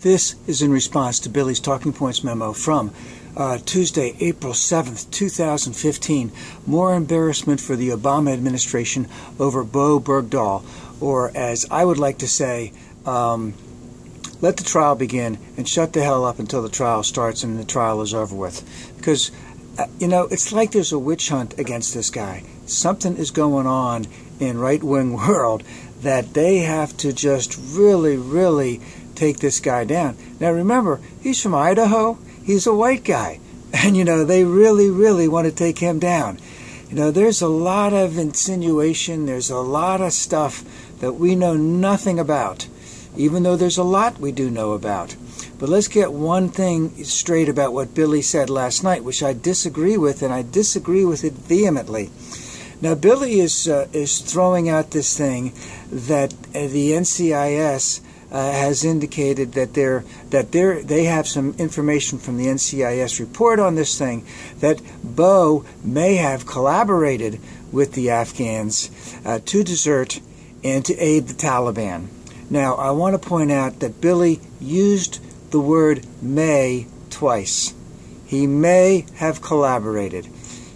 This is in response to Billy's Talking Points memo from Tuesday, April 7th, 2015. More embarrassment for the Obama administration over Bowe Bergdahl, or as I would like to say, let the trial begin and shut the hell up until the trial starts and the trial is over with. Because, it's like there's a witch hunt against this guy. Something is going on in right-wing world that they have to just really take this guy down. Now remember, he's from Idaho. He's a white guy. And, they really want to take him down. There's a lot of insinuation. There's a lot of stuff that we know nothing about, even though there's a lot we do know about. But let's get one thing straight about what Billy said last night, which I disagree with, and I disagree with it vehemently. Now, Billy is throwing out this thing that the NCIS has indicated that they have some information from the NCIS report on this thing, that Bowe may have collaborated with the Afghans to desert and to aid the Taliban. Now, I want to point out that Billy used the word may twice. He may have collaborated.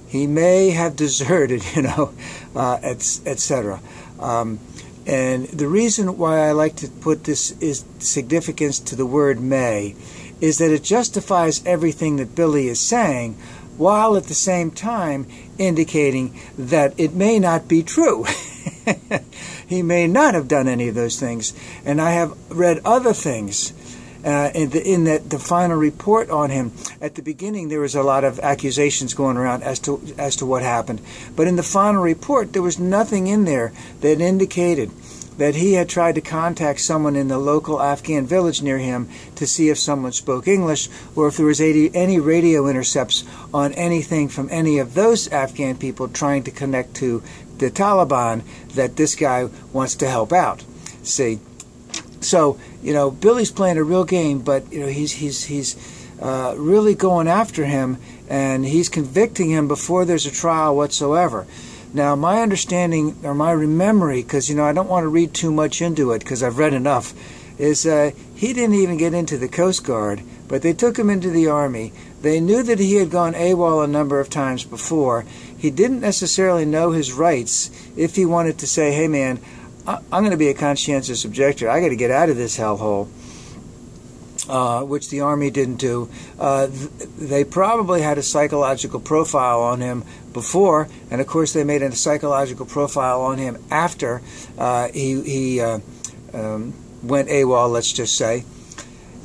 He may have deserted, etc. And the reason why I like to put this is significance to the word may is that it justifies everything that Billy is saying, while at the same time indicating that it may not be true. He may not have done any of those things. And I have read other things in the final report on him. At the beginning, there was a lot of accusations going around as to what happened. But in the final report, there was nothing in there that indicated that he had tried to contact someone in the local Afghan village near him to see if someone spoke English, or if there was any radio intercepts on anything from any of those Afghan people trying to connect to the Taliban that this guy wants to help out. See? So, Billy's playing a real game, but, he's really going after him, and he's convicting him before there's a trial whatsoever. Now, my understanding, or my memory, because, I don't want to read too much into it because I've read enough, is he didn't even get into the Coast Guard, but they took him into the Army. They knew that he had gone AWOL a number of times before. He didn't necessarily know his rights if he wanted to say, hey, man, I'm going to be a conscientious objector. I got to get out of this hellhole, which the Army didn't do. They probably had a psychological profile on him before, and of course they made a psychological profile on him after he went AWOL, let's just say.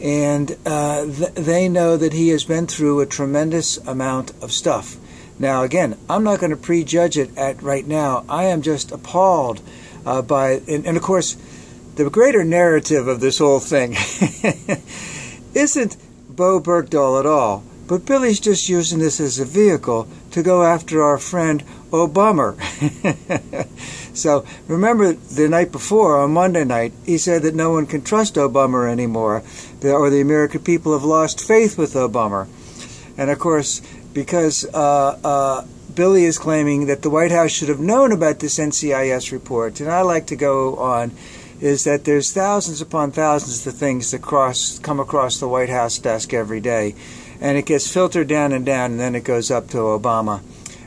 And they know that he has been through a tremendous amount of stuff. Now, again, I'm not going to prejudge it right now. I am just appalled and of course, the greater narrative of this whole thing isn't Bowe Bergdahl at all, but Billy's just using this as a vehicle to go after our friend Obama. So remember the night before, on Monday night, he said that no one can trust Obama anymore, or the American people have lost faith with Obama. And of course, because Billy is claiming that the White House should have known about this NCIS report, and I like to go on, is that there's thousands upon thousands of things that come across the White House desk every day, and it gets filtered down, and then it goes up to Obama.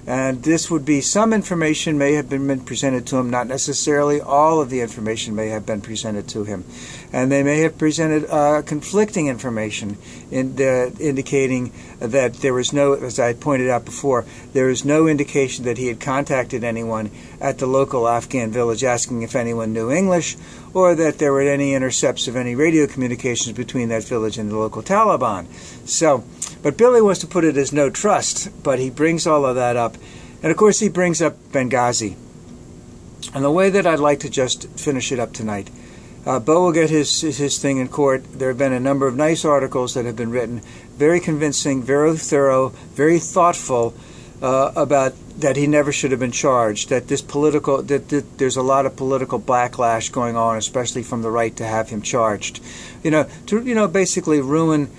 And this would be some information may have been presented to him, not necessarily all of the information may have been presented to him. And they may have presented conflicting information indicating that there was no, as I pointed out before, there is no indication that he had contacted anyone at the local Afghan village asking if anyone knew English, or that there were any intercepts of any radio communications between that village and the local Taliban. So, but Billy wants to put it as no trust, but he brings all of that up. And of course he brings up Benghazi. And the way that I'd like to just finish it up tonight, Bowe will get his thing in court. There have been a number of nice articles that have been written, very convincing, very thorough, very thoughtful, about that he never should have been charged, that there's a lot of political backlash going on, especially from the right, to have him charged, to basically ruin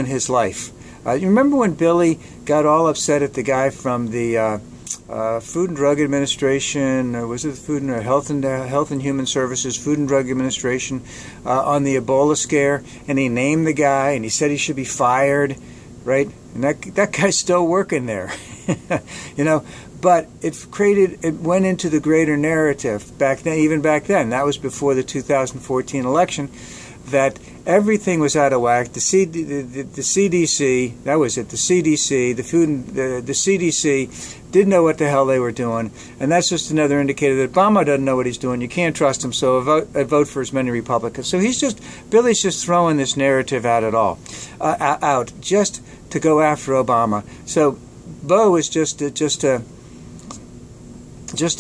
his life. You remember when Billy got all upset at the guy from the Food and Drug Administration, or was it Food and Health and Human Services, Food and Drug Administration, on the Ebola scare, and he named the guy, and he said he should be fired, right? And that guy's still working there, you know. But it went into the greater narrative back then. Even back then, that was before the 2014 election, that everything was out of whack. The CDC, that was it. The CDC, the CDC didn't know what the hell they were doing, and that's just another indicator that Obama doesn't know what he's doing. You can't trust him, so I vote for as many Republicans. So Billy's just throwing this narrative out just to go after Obama. So Bowe is just a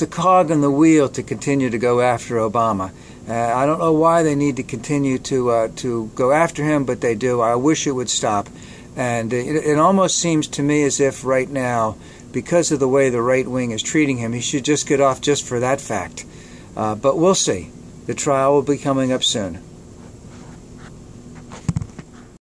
cog in the wheel to continue to go after Obama. I don't know why they need to continue to go after him, but they do. I wish it would stop. And it almost seems to me as if right now, because of the way the right wing is treating him, he should just get off just for that fact. But we'll see. The trial will be coming up soon.